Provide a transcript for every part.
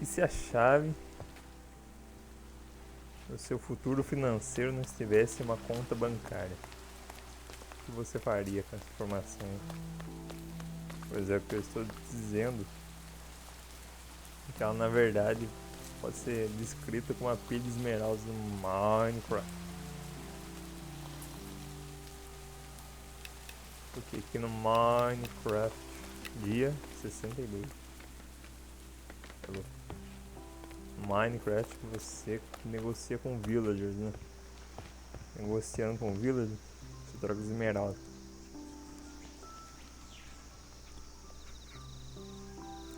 E se a chave do seu futuro financeiro não estivesse em uma conta bancária? O que você faria com essa informação? Pois é, o que eu estou dizendo é que ela na verdade pode ser descrita como uma pilha de esmeraldas no Minecraft. Porque aqui no Minecraft, dia 62. Falou. Minecraft você negocia com villagers, né? Negociando com villagers, você troca os esmeraldas.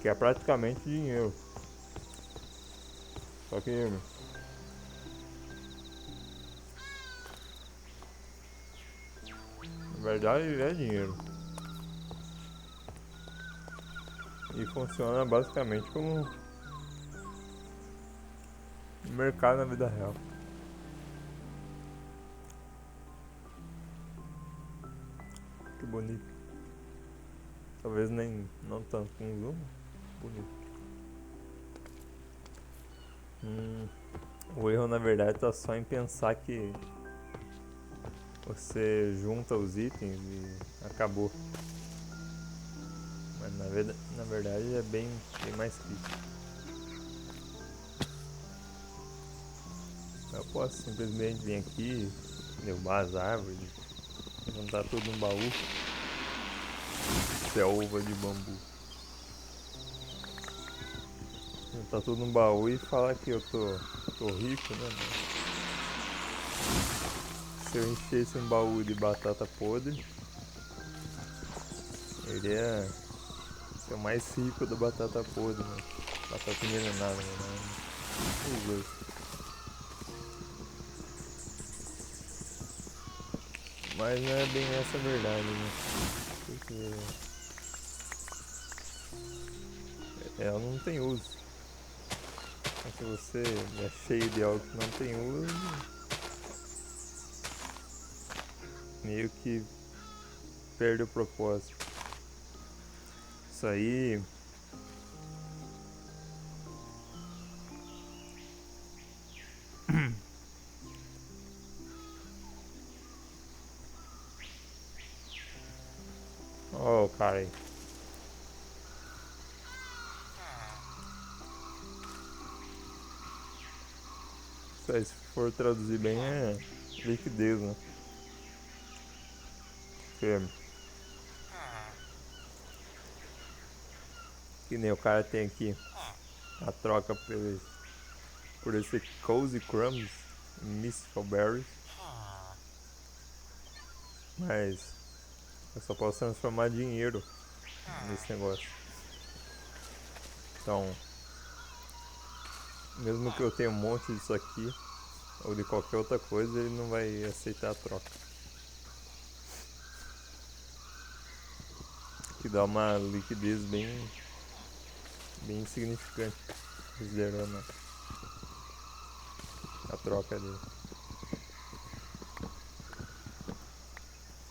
Que é praticamente dinheiro. Só que na verdade é dinheiro. E funciona basicamente como um mercado na vida real. Que bonito. Talvez nem não tanto com zoom. Bonito. O erro na verdade tá só em pensar que você junta os itens e acabou. Mas na verdade é bem mais que isso. Eu posso simplesmente vir aqui, derrubar as árvores, juntar tudo num baú. Selva de bambu. Juntar tudo num baú e falar que eu tô rico, né? Se eu enchesse um baú de batata podre, eu iria ser o mais rico da batata podre, né? Batata envenenada, né? Os dois. Mas não é bem essa a verdade, né? Porque ela não tem uso. Mas se você é cheio de algo que não tem uso, meio que perde o propósito. Isso aí ó, o cara aí. Isso aí, se for traduzir bem, é liquidez, né? Porque, que nem o cara tem aqui a troca por esse Cozy Crumbs Mystical Berries. Mas eu só posso transformar dinheiro nesse negócio. Então, mesmo que eu tenha um monte disso aqui, ou de qualquer outra coisa, ele não vai aceitar a troca. Que dá uma liquidez bem insignificante, considerando a troca dele.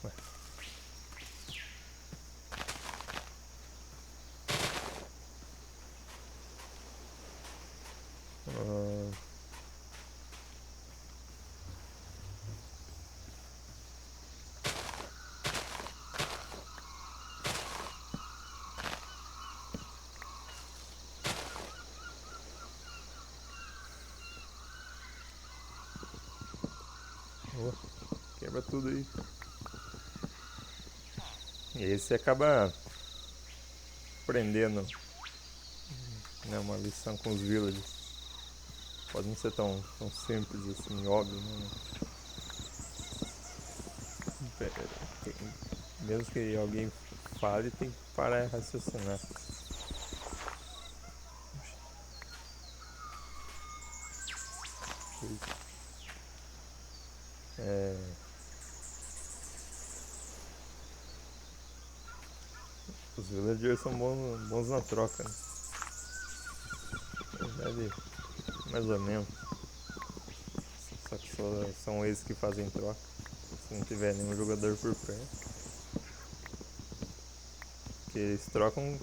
Ué. Ah, oh, quebra tudo aí. E aí você acaba aprendendo, né, uma lição com os villagers. Pode não ser tão simples assim, óbvio, né? Mesmo que alguém fale, tem que parar e raciocinar. É, os villagers são bons na troca, né? Na verdade, mais ou menos. Só que só são eles que fazem troca. Se não tiver nenhum jogador por perto. Porque eles trocam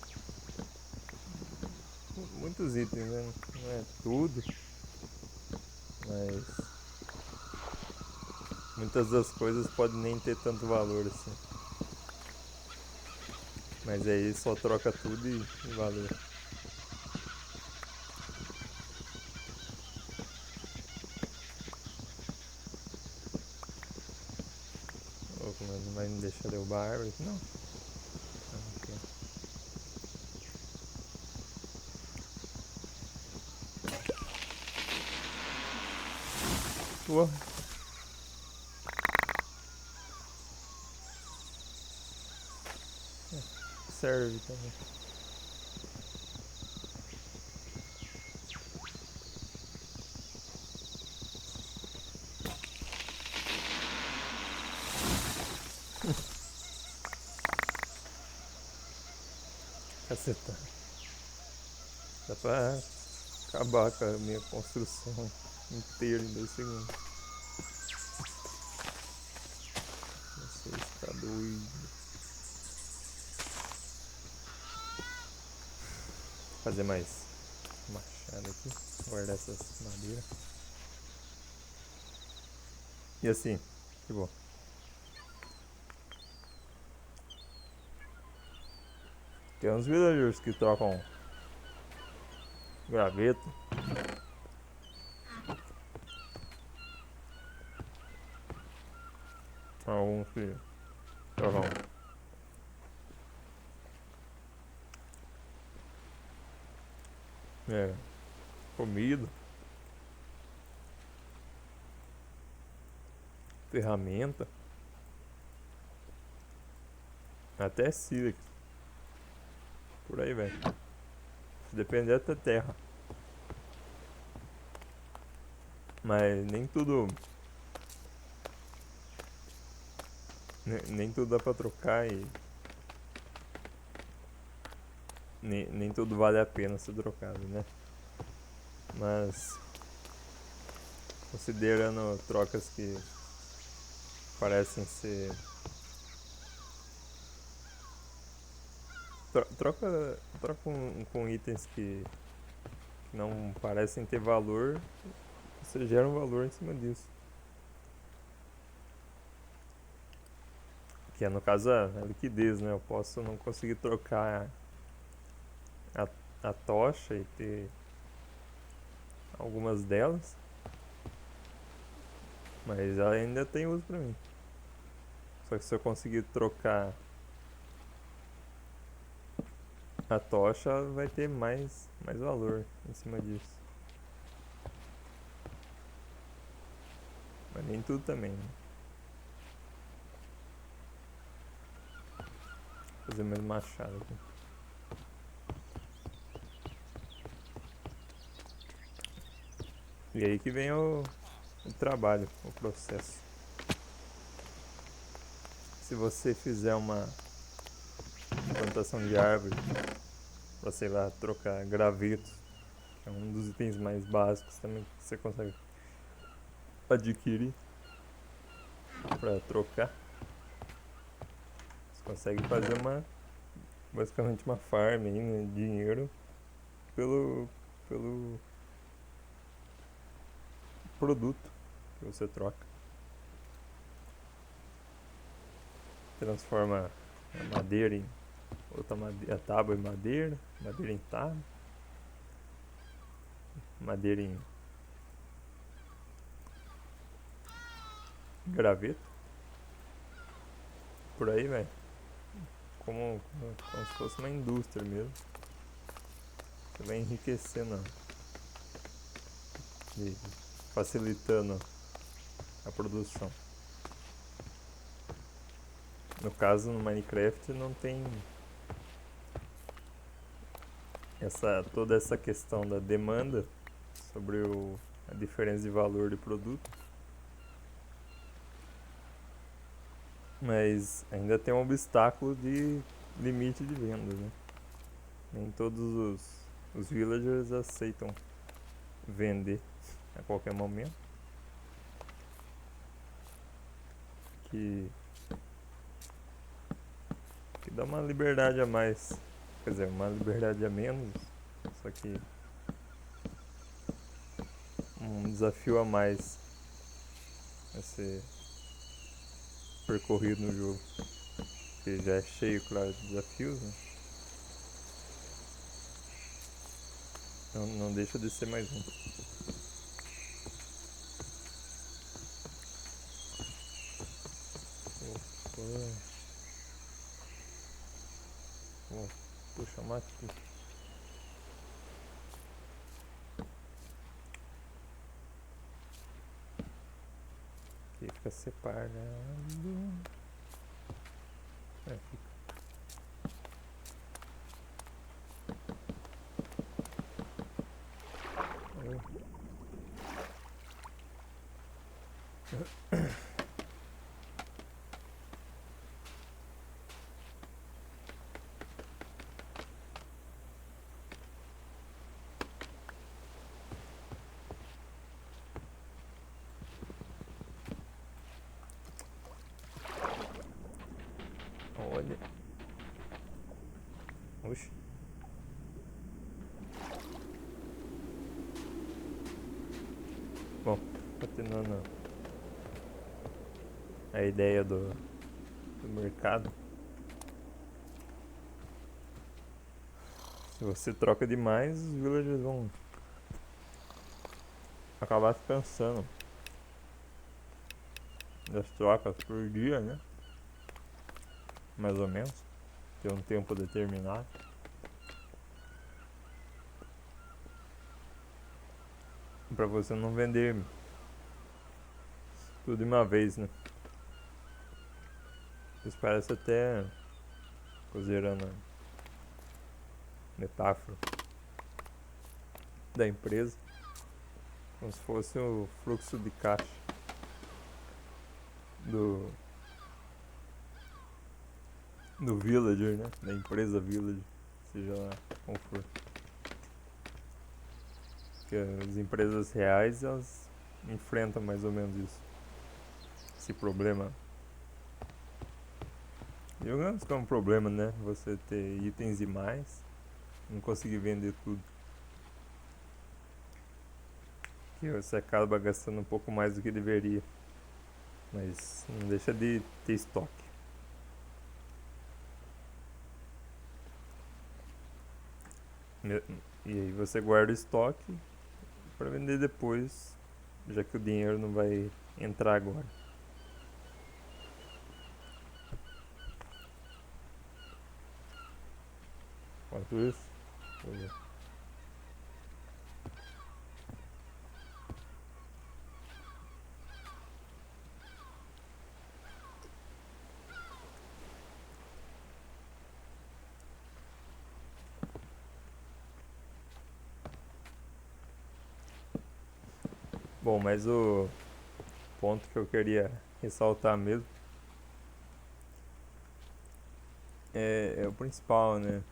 muitos itens, né? Não é tudo, mas muitas das coisas podem nem ter tanto valor assim. Mas aí só troca tudo e valeu. Mas não vai me deixar derrubar a árvore aqui não? Ah, ok. Ué, serve também. Caceta. Dá pra acabar com a minha construção inteira em 2 segundos. Você está doido. Fazer mais machado aqui. Guardar essas madeiras. E assim, que bom. Tem uns villagers que trocam graveto. Alguns que trocam comida, ferramenta, até sílex. Por aí, velho. Se depender da terra. Mas nem tudo. Nem tudo dá pra trocar e. Nem tudo vale a pena ser trocado, né? Mas. Considerando trocas que parecem ser. Troca com itens que não parecem ter valor, você gera um valor em cima disso. Que é no caso a liquidez, né? Eu posso não conseguir trocar a, a tocha e ter algumas delas, mas ela ainda tem uso pra mim. Só que se eu conseguir trocar a tocha, vai ter mais valor em cima disso. Mas nem tudo também, né? Vou fazer mais machado aqui. E aí que vem o trabalho, o processo. Se você fizer uma plantação de árvore, pra, sei lá, trocar gravetos, que é um dos itens mais básicos também que você consegue adquirir pra trocar, você consegue fazer basicamente uma farm aí, né, dinheiro pelo produto que você troca. Transforma a madeira em outra madeira, a tábua em madeira, madeira em tábua, madeira em graveto, por aí, velho. Como se fosse uma indústria mesmo. Você vai enriquecendo e facilitando a produção. No caso, no Minecraft não tem toda essa questão da demanda sobre a diferença de valor de produto, mas ainda tem um obstáculo de limite de venda, né? Nem todos os villagers aceitam vender a qualquer momento, que dá uma liberdade a mais, quer dizer, uma liberdade a menos, só que desafio a mais a ser percorrido no jogo. Que já é cheio, claro, de desafios, né? Então não deixa de ser mais um. Opa. Bom, vou chamar aqui. Aqui fica separado. Fica. Olha. Oxi. Bom, continuando a ideia do mercado. Se você troca demais, os villagers vão acabar se cansando das trocas por dia, né? Mais ou menos. Tem um tempo determinado. Pra você não vender tudo de uma vez, né? Isso parece até, considerando a metáfora da empresa, como se fosse o fluxo de caixa do villager, né? Da empresa villager, seja lá como for. Porque as empresas reais, elas enfrentam mais ou menos isso. Esse problema. Digamos que é um problema, né? Você ter itens demais, não conseguir vender tudo. Que você acaba gastando um pouco mais do que deveria. Mas não deixa de ter estoque. E aí você guarda o estoque para vender depois, já que o dinheiro não vai entrar agora. Enquanto isso, bom, mas o ponto que eu queria ressaltar mesmo é o principal, né?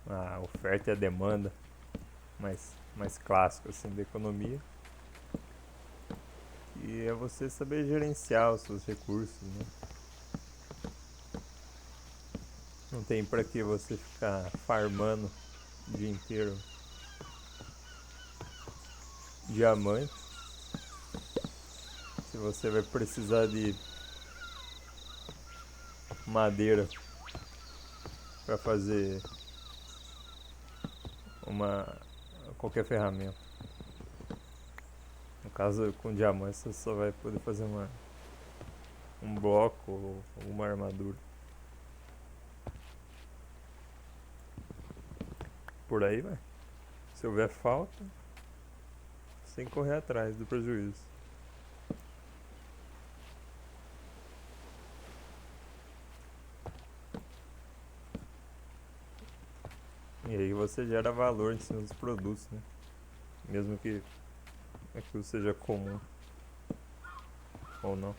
A oferta e a demanda, mais clássico assim da economia. E é você saber gerenciar os seus recursos, né? Não tem pra que você ficar farmando o dia inteiro diamante se você vai precisar de madeira para fazer qualquer ferramenta. No caso, com diamante você só vai poder fazer um bloco ou uma armadura. Por aí vai. Se houver falta, sem correr atrás do prejuízo. E aí você gera valor em cima dos produtos, né? Mesmo que aquilo seja comum ou não.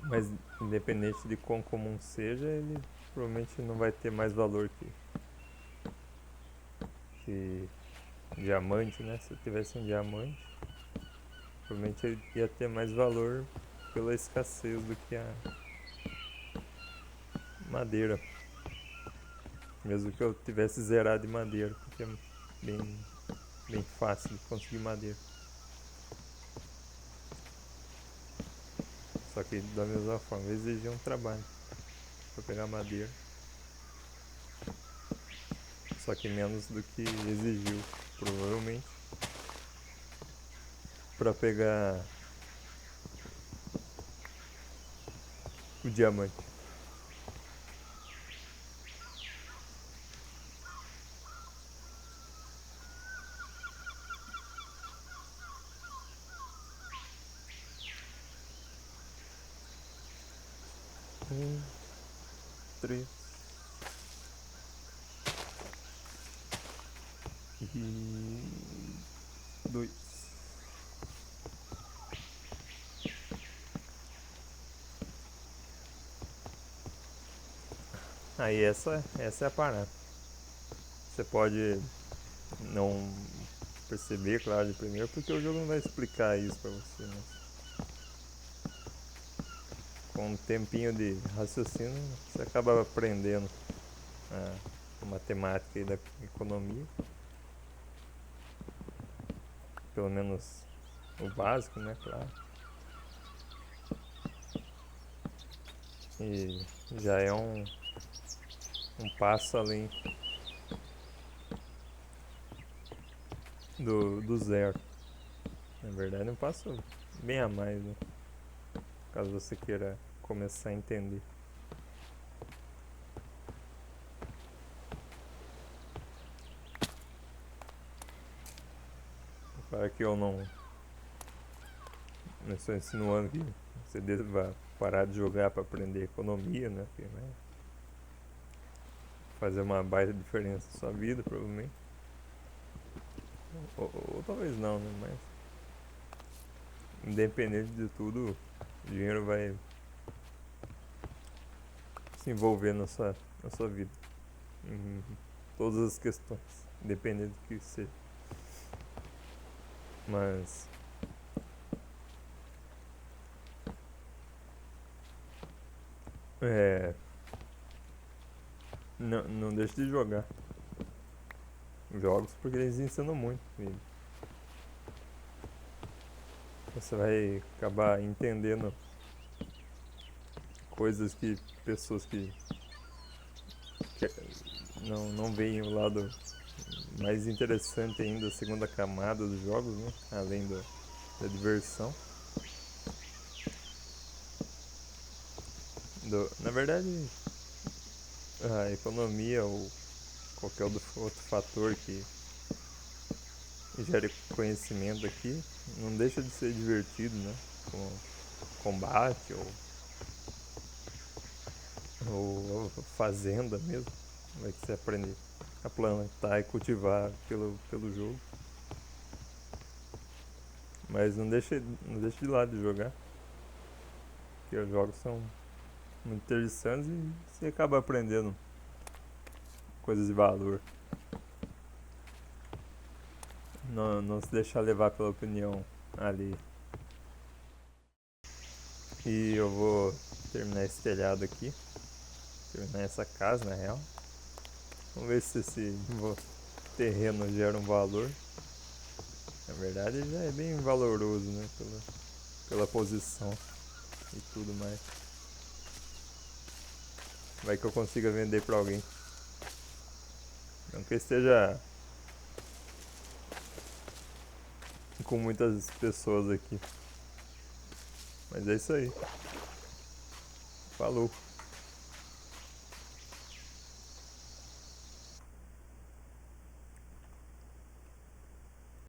Mas independente de quão comum seja, ele provavelmente não vai ter mais valor que diamante, né? Se eu tivesse um diamante, provavelmente ele ia ter mais valor pela escassez do que a madeira. Mesmo que eu tivesse zerado de madeira, porque bem, bem fácil de conseguir madeira. Só que da mesma forma exigia um trabalho para pegar madeira. Só que menos do que exigiu, provavelmente, para pegar o diamante. Um, três e dois. Aí essa é a parada. Você pode não perceber, claro, de primeiro, porque o jogo não vai explicar isso pra você, né? Com um tempinho de raciocínio, você acaba aprendendo a matemática e da economia. Pelo menos o básico, né? Claro. E já é um passo além do zero. Na verdade, é um passo bem a mais, né? Caso você queira começar a entender. Para que eu não estou insinuando que você deva parar de jogar para aprender economia, né? Porque vai fazer uma baita diferença na sua vida, provavelmente. Ou talvez não, né? Mas independente de tudo, o dinheiro vai se envolver na sua vida. Em todas as questões, independente do que seja. Mas é, não deixe de jogar jogos porque eles ensinam muito. E você vai acabar entendendo coisas que pessoas que não veem o lado mais interessante ainda, a segunda camada dos jogos, né? Além da diversão. Na verdade, a economia ou qualquer outro fator que gere conhecimento aqui não deixa de ser divertido, né? Com combate ou fazenda mesmo. Como é que você aprende a plantar e cultivar pelo jogo. Mas não deixe de lado de jogar. Porque os jogos são muito interessantes e você acaba aprendendo coisas de valor. Não se deixar levar pela opinião ali. E eu vou terminar esse telhado aqui. Terminar essa casa, na real. Vamos ver se esse terreno gera um valor. Na verdade, ele já é bem valoroso, né? Pela posição e tudo mais. Vai que eu consiga vender pra alguém. Não que eu esteja com muitas pessoas aqui. Mas é isso aí. Falou.